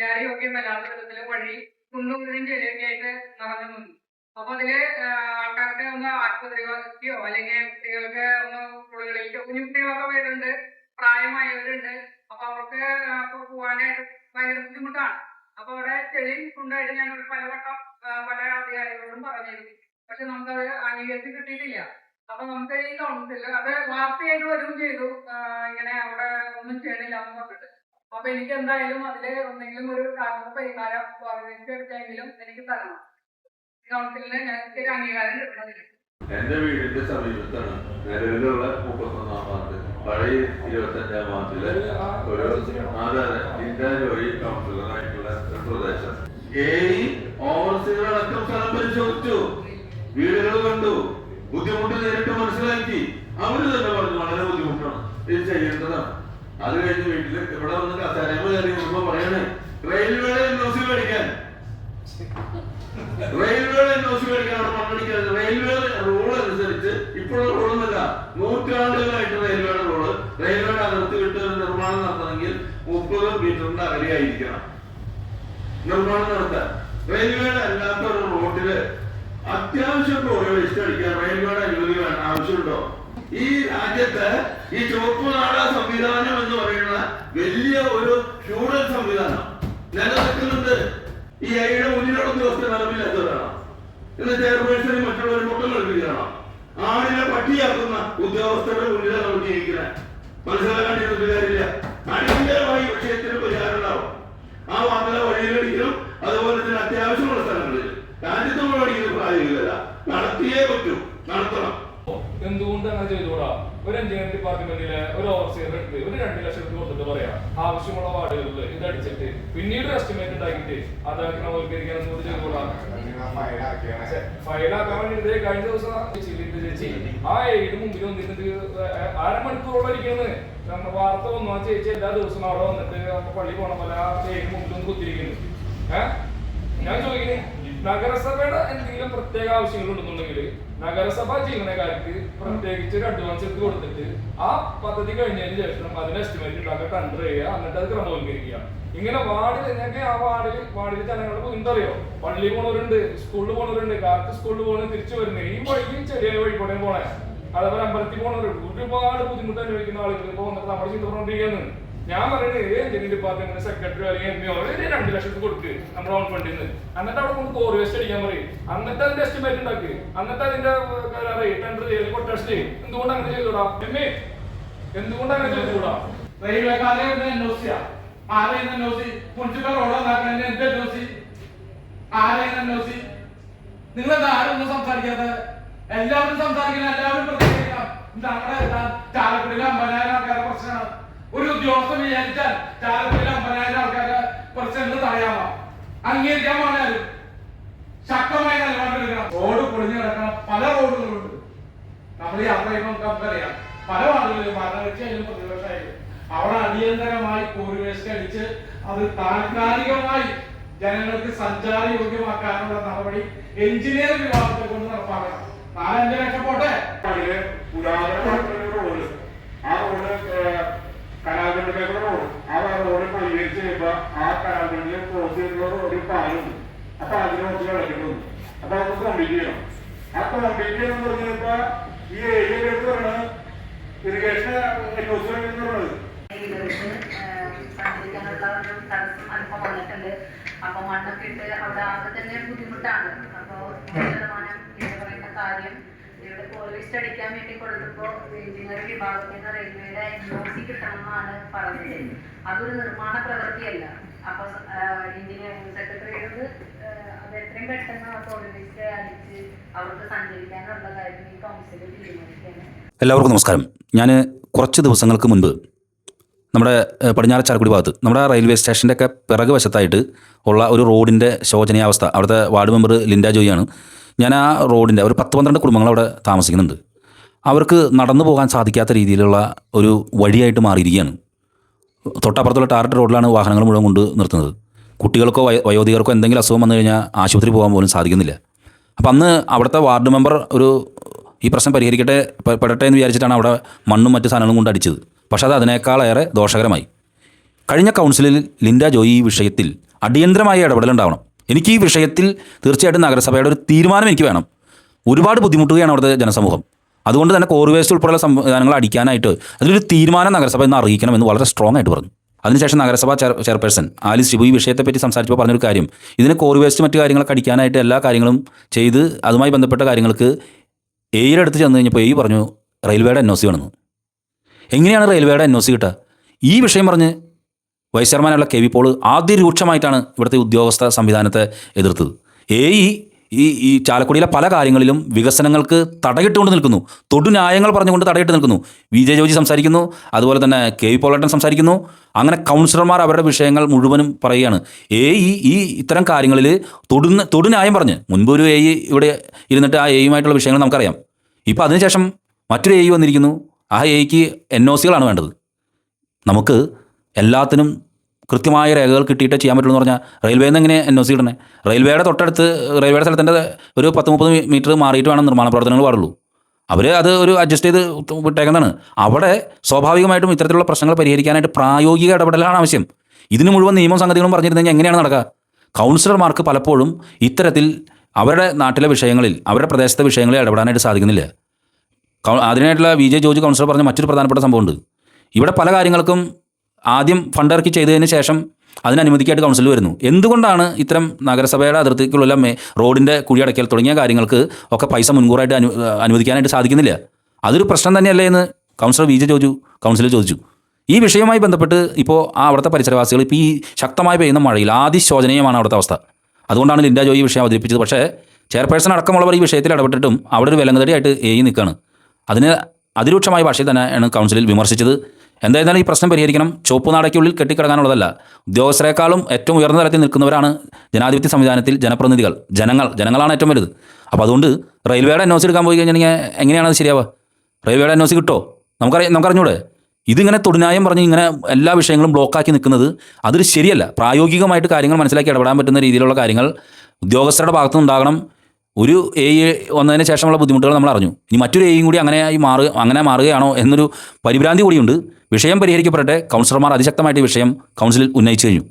സഞ്ചാരയോഗ്യമല്ലാത്ത വിധത്തില് വഴി കുണ്ടും ചെളിയൊക്കെ ആയിട്ട് നടന്നു നിന്നു. അപ്പൊ അതില് ആൾക്കാർക്ക് ഒന്ന് ആശുപത്രിയോ അല്ലെങ്കിൽ കുട്ടികൾക്ക് ഒന്ന് സ്കൂളുകളിലേക്ക് കുഞ്ഞു കുട്ടികളൊക്കെ വരുന്നുണ്ട്, പ്രായമായവരുണ്ട്. അപ്പൊ അവർക്ക് പോകാനായിട്ട് ഭയങ്കര ബുദ്ധിമുട്ടാണ്. അപ്പൊ അവിടെ ചെളി ഉണ്ടായിട്ട് ഞാൻ പലവട്ടം പല അധികാരികളോടും പറഞ്ഞിരുന്നു. പക്ഷെ നമുക്കത് അംഗീകരിച്ച് കിട്ടിയിട്ടില്ല. അപ്പൊ നമുക്ക് ഈ കൗൺസിൽ അത് വാർത്തയായിട്ട് വരികയും ചെയ്തു, ഇങ്ങനെ അവിടെ ഒന്നും ചെയ്യണില്ല എന്ന് പറഞ്ഞിട്ട്. അപ്പൊ എനിക്ക് എന്തായാലും അതില് എന്തെങ്കിലും ഒരു പരിഹാരം എടുത്തെങ്കിലും എനിക്ക് തരണം. കൗൺസിലിന് ഞങ്ങൾക്ക് അംഗീകാരം കിട്ടണതില്ല. എന്റെ വീടിന്റെ സമീപത്താണ് നിലവിലുള്ള 31-ാം വാർഡ്, പഴയ 25-ാം വാർഡില് ഒരു ഇന്ത്യ ജോയി കൗൺസിലറായിട്ടുള്ള പ്രദേശം ഓവർസീകളടക്കം സ്ഥലം പരിശോധിച്ചു, വീടുകൾ കണ്ടു, ബുദ്ധിമുട്ട് നേരിട്ട് മനസ്സിലാക്കി. അവര് തന്നെ പറഞ്ഞു വളരെ ബുദ്ധിമുട്ടാണ്, ഇത് ചെയ്യേണ്ടതാണ്. അത് കഴിഞ്ഞ് വീട്ടില് ഇവിടെ വന്ന് കസേരമ കയറി വരുമ്പോ പറയണേ റെയിൽവേയുടെ എൻഒസി മേടിക്കാൻ അവിടെ മണ്ണടിക്കാൻ. റെയിൽവേ റൂൾ അനുസരിച്ച് ഇപ്പോഴുള്ള റൂളൊന്നുമല്ല, നൂറ്റാണ്ടുകളായിട്ട് റെയിൽവേയുടെ റൂള് റെയിൽവേയുടെ അതിർത്തി വിട്ട് ഒരു നിർമ്മാണം നടത്തണമെങ്കിൽ 30 മീറ്ററിന്റെ അകലെയായിരിക്കണം നിർമ്മാണം നടത്താൻ. റെയിൽവേയുടെ അല്ലാത്ത ഒരു റോഡില് അത്യാവശ്യം വേസ്റ്റ് അടിക്കാൻ റെയിൽവേയുടെ അനുമതി വേണം, ആവശ്യമുണ്ടോ? ഈ രാജ്യത്ത് ഈ ചുവപ്പ് നാട സംവിധാനം എന്ന് പറയുന്ന വലിയ ഒരു ഫ്യൂഡൽ സംവിധാനം നിലനിൽക്കുന്നുണ്ട്. ഈ ഐയുടെ മുന്നിലുള്ള ദിവസത്തെ നിലവില്ലാത്തവരാണ്. ഇന്ന് ചെയർപേഴ്സണും മറ്റുള്ളവരും മൊത്തം കളിപ്പിക്കണം. ആടിനെ പട്ടിയാക്കുന്ന ഉദ്യോഗസ്ഥരുടെ മുന്നിലാണ് നമ്മൾ ജീവിക്കുന്നത്. മനസ്സിലാക്കാണ്ടിരുന്നിട്ട് കാര്യമില്ല. അടിയന്തരമായി വിഷയത്തിന് പരിഹാരം ഉണ്ടാവും. ആ വാർത്തകളെ വഴിയിലടിക്കലും അതുപോലെ തന്നെ അത്യാവശ്യമുള്ള സ്ഥലങ്ങളിൽ രാജ്യത്ത് മുഴുവൻ പ്രായോഗികത നടത്തിയേ പറ്റൂ, നടത്തണം. എന്തുകൊണ്ട് അങ്ങനെ ചെയ്തുകൂടാ? ഒരു എഞ്ചിനീയറിംഗ് ഡിപ്പാർട്ട്മെന്റിലെ ഒരു ഓവർസിയർ എടുത്ത് ഒരു 2 ലക്ഷം കൊടുത്തിട്ട് പറയാം ആവശ്യമുള്ള വാർഡുകളിൽ ഇത് അടിച്ചിട്ട് പിന്നീട് എസ്റ്റിമേറ്റ് ഉണ്ടാക്കിയിട്ട് അതാക്കി നവീകരിക്കാൻ ചെയ്തുകൂടാ? ഫയലാക്കാൻ വേണ്ടി കഴിഞ്ഞ ദിവസം ചേച്ചി ആ ഏഴ് മുമ്പിൽ വന്നിട്ട് 1/2 മണിക്കൂറോളം ഇരിക്കുന്നത്. വാർത്ത വന്നു, ആ ചേച്ചി എല്ലാ ദിവസവും അവിടെ വന്നിട്ട് പള്ളി പോണ പോലെ ആ ഏഴ് മുമ്പിൽ ഒന്ന് കുത്തിരിക്കുന്നു. ഞാൻ ചോദിക്കുന്നത്, നഗരസഭയുടെ എന്തെങ്കിലും പ്രത്യേക ആവശ്യങ്ങൾ ഉണ്ടെന്നുണ്ടെങ്കിൽ നഗരസഭാ ജീവനക്കാർക്ക് പ്രത്യേകിച്ച് ഒരു അഡ്വാൻസ് എടുത്ത് കൊടുത്തിട്ട് ആ പദ്ധതി കഴിഞ്ഞതിന് ശേഷം അതിന് എസ്റ്റിമേറ്റ് ഉണ്ടാക്കുക, ടെൻഡർ ചെയ്യുക, എന്നിട്ട് അത് ക്രമവൽക്കരിക്കുക. ഇങ്ങനെ വാർഡിൽ ഞങ്ങൾക്ക് ആ വാർഡിൽ ജനങ്ങളുടെ എന്തറിയോ, പള്ളി പോണവരുണ്ട്, സ്കൂളിൽ പോണവരുണ്ട്, കാലത്ത് സ്കൂളിൽ പോകണ തിരിച്ചു വരുന്നത് ഈ വഴിക്ക് ചെറിയ വഴിക്കൂടെ പോണേ, അതേപോലെ അമ്പലത്തിൽ പോണവരുണ്ട്. ഒരുപാട് ബുദ്ധിമുട്ട് അനുഭവിക്കുന്ന ആളുകൾ ഇപ്പോൾ വന്നിട്ട് നമ്മൾ ചെയ്തുകൊണ്ടിരിക്കുന്നത്. ഞാൻ പറയുന്നത് എഞ്ചിനീയറിംഗ് ഡിപ്പാർട്ട്മെന്റ് സെക്രട്ടറി അല്ലെങ്കിൽ എംഇഒ 2 ലക്ഷത്തിൽ കൊടുക്ക് നമ്മുടെ ഓൺ ഫണ്ടിൽ നിന്ന്. എന്നിട്ട് അവിടെ നമുക്ക് കോറി വേസ്റ്റ് അടിക്കാൻ പറയും, എന്നിട്ട് അതിന്റെ എസ്റ്റിമേറ്റ് ഉണ്ടാക്കി, എന്നിട്ട് അതിന്റെ ടെൻഡർ ചെയ്ത് കൊട്ടേഷൻ ചെയ്യും. എന്തുകൊണ്ട് അങ്ങനെ ചെയ്തുകൂടാ? എന്തുകൊണ്ട് അങ്ങനെ ചെയ്തുകൂടാ? റെയിൽവേക്കാരെ എൻഒസിയാ ആരെയും എൻഒസി മുനിസിപ്പൽ റോഡ് ഉണ്ടാക്കുന്നതിന് എന്ത് എൻഒസി? ആരെയും എൻഒസി? നിങ്ങളെന്താ ആരും ഒന്നും സംസാരിക്കാതെ? എല്ലാവരും സംസാരിക്കണം, എല്ലാവരും പ്രതികരിക്കണം. നമ്മുടെ ചാലക്കുടിയിലെ 50,000 ആൾക്കാരുടെ പ്രശ്നമാണ്. ഒരു ഉദ്യോഗസ്ഥൻ വിചാരിച്ചാൽ ചാലക്കുടിയിലെ 50,000 ആൾക്കാരുടെ പ്രശ്നങ്ങൾ തടയാമോ? അംഗീകരിക്കാൻ പറഞ്ഞാലും ശക്തമായ നിലപാടെടുക്കണം. റോഡ് പൊളിഞ്ഞു കിടക്കണം, പല റോഡുകളുണ്ട്. നമ്മൾ യാത്ര ചെയ്യുമ്പോൾ നമുക്കറിയാം, പല വാർഡുകളിലും ഭരണകക്ഷിയായാലും പ്രതിപക്ഷമായാലും അവിടെ അടിയന്തരമായി കോറി വേസ്റ്റ് അടിച്ച് അത് താൽക്കാലികമായി ജനങ്ങൾക്ക് സഞ്ചാരയോഗ്യമാക്കാനുള്ള നടപടി എഞ്ചിനീയറിംഗ് വിഭാഗത്തെ കൊണ്ട് നടപ്പാക്കണം. 4-5 ലക്ഷം പോട്ടെ. ആ റോഡ് കനാൽബണ്ടിലേക്കുള്ള റോഡ്, ആ റോഡ് പരിഹരിച്ച് കഴിയുമ്പോ ആ കനാൽബണ്ടിൽ ക്രോസ് ചെയ്തിട്ടുള്ള ഒരു പാലുണ്ട്. അപ്പൊ അതിനെ കുറച്ച് കിടക്കുന്നു. അപ്പൊ അത് കംപ്ലീറ്റ് ചെയ്യണം. ആ കംപ്ലീറ്റ് ചെയ്യണം എന്ന് പറഞ്ഞപ്പോ ഈ ഏരിയയിലേക്ക് പറയുന്നത് ഇറിഗേഷൻ പറയുന്നത് സഞ്ചരിക്കാനുള്ള ഒരു തടസ്സം അല്പം വന്നിട്ടുണ്ട്. അപ്പൊ മണ്ണൊക്കെ ഇട്ട് അവിടെ ആകെ തന്നെ ബുദ്ധിമുട്ടാണ്. അപ്പൊ 100% ഇവിടെ പറയുന്ന കാര്യം ഇവിടെ കോറിവേസ്റ്റ് അടിക്കാൻ വേണ്ടി കൊടുത്തപ്പോ എഞ്ചിനീയറിംഗ് വിഭാഗത്തിൽ നിന്ന് റെയിൽവേയുടെ എൻഒസി കിട്ടണമെന്നാണ് പറഞ്ഞത്. അതൊരു നിർമ്മാണ പ്രവൃത്തിയല്ല. അപ്പൊ എഞ്ചിനീയറിംഗ് സെക്രട്ടറിയോട് അത് എത്രയും പെട്ടെന്ന് ആ കോറിവേസ്റ്റ് അടിച്ച് അവർക്ക് സഞ്ചരിക്കാനുള്ള കാര്യം ഈ കൗൺസിലിൽ തീരുമാനിക്കുകയാണ്. എല്ലാവർക്കും നമസ്കാരം. ഞാൻ കുറച്ച് ദിവസങ്ങൾക്ക് മുൻപ് നമ്മുടെ പടിഞ്ഞാറ് ചാലക്കുടി ഭാഗത്ത് നമ്മുടെ റെയിൽവേ സ്റ്റേഷൻ്റെ ഒക്കെ പിറകു വശത്തായിട്ട് ഉള്ള ഒരു റോഡിൻ്റെ ശോചനീയാവസ്ഥ, അവിടുത്തെ വാർഡ് മെമ്പർ ലിൻഡ ജോയിയാണ്. ഞാൻ ആ റോഡിൻ്റെ ഒരു 10-12 കുടുംബങ്ങൾ അവിടെ താമസിക്കുന്നുണ്ട്. അവർക്ക് നടന്നു പോകാൻ സാധിക്കാത്ത രീതിയിലുള്ള ഒരു വഴിയായിട്ട് മാറിയിരിക്കുകയാണ്. തൊട്ടപ്പുറത്തുള്ള ടാറിട്ട് റോഡിലാണ് വാഹനങ്ങൾ മുഴുവൻ കൊണ്ട് നിർത്തുന്നത്. കുട്ടികൾക്കോ വയോധികർക്കോ എന്തെങ്കിലും അസുഖം വന്നു കഴിഞ്ഞാൽ ആശുപത്രി പോകാൻ പോലും സാധിക്കുന്നില്ല. അപ്പം അന്ന് അവിടുത്തെ വാർഡ് മെമ്പർ ഈ പ്രശ്നം പെടട്ടെ എന്ന് വിചാരിച്ചിട്ടാണ് അവിടെ മണ്ണും മറ്റ് സാധനങ്ങളും കൊണ്ട് അടിച്ചത്. പക്ഷേ അത് അതിനേക്കാളേറെ ദോഷകരമായി. കഴിഞ്ഞ കൗൺസിലിൽ ലിൻഡ ജോയി ഈ വിഷയത്തിൽ അടിയന്തരമായ ഇടപെടലുണ്ടാവണം. എനിക്ക് ഈ വിഷയത്തിൽ തീർച്ചയായിട്ടും നഗരസഭയുടെ ഒരു തീരുമാനം എനിക്ക് വേണം. ഒരുപാട് ബുദ്ധിമുട്ടുകയാണ് അവിടുത്തെ ജനസമൂഹം. അതുകൊണ്ട് തന്നെ കോറി വേസ്റ്റ് ഉൾപ്പെടെയുള്ള സംവിധാനങ്ങൾ അടിക്കാനായിട്ട് അതിലൊരു തീരുമാനം നഗരസഭ ഇന്ന് അറിയിക്കണമെന്ന് വളരെ സ്ട്രോങ് ആയിട്ട് പറഞ്ഞു. അതിനുശേഷം നഗരസഭാ ചെയർപേഴ്സൺ ആലിസ് ഷിബു ഈ വിഷയത്തെപ്പറ്റി സംസാരിച്ചപ്പോൾ പറഞ്ഞൊരു കാര്യം, ഇതിന് കോറി വേസ്റ്റ് മറ്റു കാര്യങ്ങളൊക്കെ അടിക്കാനായിട്ട് എല്ലാ കാര്യങ്ങളും ചെയ്ത് അതുമായി ബന്ധപ്പെട്ട കാര്യങ്ങൾക്ക് എയുടെ അടുത്ത് ചെന്ന് കഴിഞ്ഞപ്പോൾ പറഞ്ഞു റെയിൽവേയുടെ NOC വേണമെന്ന്. എങ്ങനെയാണ് റെയിൽവേയുടെ NOC കിട്ടുക? ഈ വിഷയം പറഞ്ഞ് വൈസ് ചെയർമാനുള്ള KV പോൾ അതിരൂക്ഷമായിട്ടാണ് ഇവിടുത്തെ ഉദ്യോഗസ്ഥ സംവിധാനത്തെ എതിർത്തത്. ഈ ചാലക്കുടിയിലെ പല കാര്യങ്ങളിലും വികസനങ്ങൾക്ക് തടയിട്ടുകൊണ്ട് നിൽക്കുന്നു, തൊടുന്യായങ്ങൾ പറഞ്ഞുകൊണ്ട് തടയിട്ട് നിൽക്കുന്നു. VJ ജോർജ് സംസാരിക്കുന്നു, അതുപോലെ തന്നെ KV പോളേട്ടൻ സംസാരിക്കുന്നു. അങ്ങനെ കൗൺസിലർമാർ അവരുടെ വിഷയങ്ങൾ മുഴുവനും പറയുകയാണ്. ഈ ഇത്തരം കാര്യങ്ങളിൽ തൊടുന്യായം പറഞ്ഞ് മുൻപ് ഒരു ഇവിടെ ഇരുന്നിട്ട് ആ എയുമായിട്ടുള്ള വിഷയങ്ങൾ നമുക്കറിയാം. ഇപ്പോൾ അതിനുശേഷം മറ്റൊരു വന്നിരിക്കുന്നു. ആ എയ്ക്ക് NOCകളാണ് വേണ്ടത്. നമുക്ക് എല്ലാത്തിനും കൃത്യമായ രേഖകൾ കിട്ടിയിട്ട് ചെയ്യാൻ പറ്റുള്ളൂ എന്ന് പറഞ്ഞാൽ റെയിൽവേയിൽ നിന്ന് എങ്ങനെ NOC ഇടണേ? റെയിൽവേയുടെ തൊട്ടടുത്ത് റെയിൽവേയുടെ സ്ഥലത്തിൻ്റെ ഒരു 10-30 മീറ്റർ മാറിയിട്ട് വേണം നിർമ്മാണ പ്രവർത്തനങ്ങൾ പാടുള്ളൂ. അവർ അത് ഒരു അഡ്ജസ്റ്റ് ചെയ്ത് വിട്ടേക്കുന്നതാണ്. അവിടെ സ്വാഭാവികമായിട്ടും ഇത്തരത്തിലുള്ള പ്രശ്നങ്ങൾ പരിഹരിക്കാനായിട്ട് പ്രായോഗിക ഇടപെടലാണ് ആവശ്യം. ഇതിന് മുഴുവൻ നിയമവും സംഗതികളും പറഞ്ഞിരുന്നെങ്കിൽ എങ്ങനെയാണ് നടക്കുക? കൗൺസിലർമാർക്ക് പലപ്പോഴും ഇത്തരത്തിൽ അവരുടെ നാട്ടിലെ വിഷയങ്ങളിൽ, അവരുടെ പ്രദേശത്തെ വിഷയങ്ങളിൽ ഇടപെടാനായിട്ട് സാധിക്കുന്നില്ല. അതിനായിട്ടുള്ള VJ ജോർജ് കൗൺസിലർ പറഞ്ഞ മറ്റൊരു പ്രധാനപ്പെട്ട സംഭവമുണ്ട്. ഇവിടെ പല കാര്യങ്ങൾക്കും ആദ്യം ഫണ്ട് ഇറക്കി ചെയ്തതിന് ശേഷം അതിന് അനുമതിക്കായിട്ട് കൗൺസിൽ വരുന്നു. എന്തുകൊണ്ടാണ് ഇത്തരം നഗരസഭയുടെ അതിർത്തിക്കുള്ള റോഡിൻ്റെ കുഴിയടയ്ക്കൽ തുടങ്ങിയ കാര്യങ്ങൾക്ക് ഒക്കെ പൈസ മുൻകൂറായിട്ട് അനുവദിക്കാനായിട്ട് സാധിക്കുന്നില്ല? അതൊരു പ്രശ്നം തന്നെയല്ലേ എന്ന് കൗൺസിലർ VJ ജോർജ് കൗൺസിലിൽ ചോദിച്ചു. ഈ വിഷയവുമായി ബന്ധപ്പെട്ട് ഇപ്പോൾ അവിടുത്തെ പരിസരവാസികൾ ഇപ്പോൾ ഈ ശക്തമായി പെയ്യുന്ന മഴയിൽ അതിശോചനീയമാണ് അവിടുത്തെ അവസ്ഥ. അതുകൊണ്ടാണ് ലിൻഡ ജോയി ഈ വിഷയം അവതരിപ്പിച്ചത്. പക്ഷേ ചെയർപേഴ്സൺ അടക്കമുള്ളവർ ഈ വിഷയത്തിൽ ഇടപെട്ടിട്ടും അവിടെ ഒരു വിലങ്ങതടിയായിട്ട് നിൽക്കുകയാണ്. അതിന് അതിരൂക്ഷമായ ഭാഷയിൽ തന്നെയാണ് കൗൺസിലിൽ വിമർശിച്ചത്. എന്തായിരുന്നാലും ഈ പ്രശ്നം പരിഹരിക്കണം. ചുവപ്പ് നാടയ്ക്കുള്ളിൽ കെട്ടിക്കിടക്കാനുള്ളതല്ല. ഉദ്യോഗസ്ഥരെക്കാളും ഏറ്റവും ഉയർന്ന തലത്തിൽ നിൽക്കുന്നവരാണ് ജനാധിപത്യ സംവിധാനത്തിൽ ജനപ്രതിനിധികൾ. ജനങ്ങളാണ് ഏറ്റവും വലുത്. അപ്പോൾ അതുകൊണ്ട് റെയിൽവേയുടെ NOC എടുക്കാൻ പോയി കഴിഞ്ഞാൽ എങ്ങനെയാണ് അത് ശരിയാവുക? റെയിൽവേയുടെ NOC കിട്ടുമോ? നമുക്കറിഞ്ഞൂടെ? ഇതിങ്ങനെ തൊടുന്യായം പറഞ്ഞ് ഇങ്ങനെ എല്ലാ വിഷയങ്ങളും ബ്ലോക്കാക്കി നിൽക്കുന്നത് അതൊരു ശരിയല്ല. പ്രായോഗികമായിട്ട് കാര്യങ്ങൾ മനസ്സിലാക്കി ഇടപെടാൻ പറ്റുന്ന രീതിയിലുള്ള കാര്യങ്ങൾ ഉദ്യോഗസ്ഥരുടെ ഭാഗത്തുനിന്ന് ഉണ്ടാകണം. ഒരു വന്നതിന് ശേഷമുള്ള ബുദ്ധിമുട്ടുകൾ നമ്മൾ അറിഞ്ഞു. ഇനി മറ്റൊരു കൂടി അങ്ങനെ മാറുകയാണോ എന്നൊരു പരിഭ്രാന്തി കൂടിയുണ്ട്. വിഷയം പരിഹരിക്കപ്പെടട്ടെ. കൗൺസിലർമാർ അതിശക്തമായിട്ട് ഈ വിഷയം കൗൺസിലിൽ ഉന്നയിച്ചു കഴിഞ്ഞു.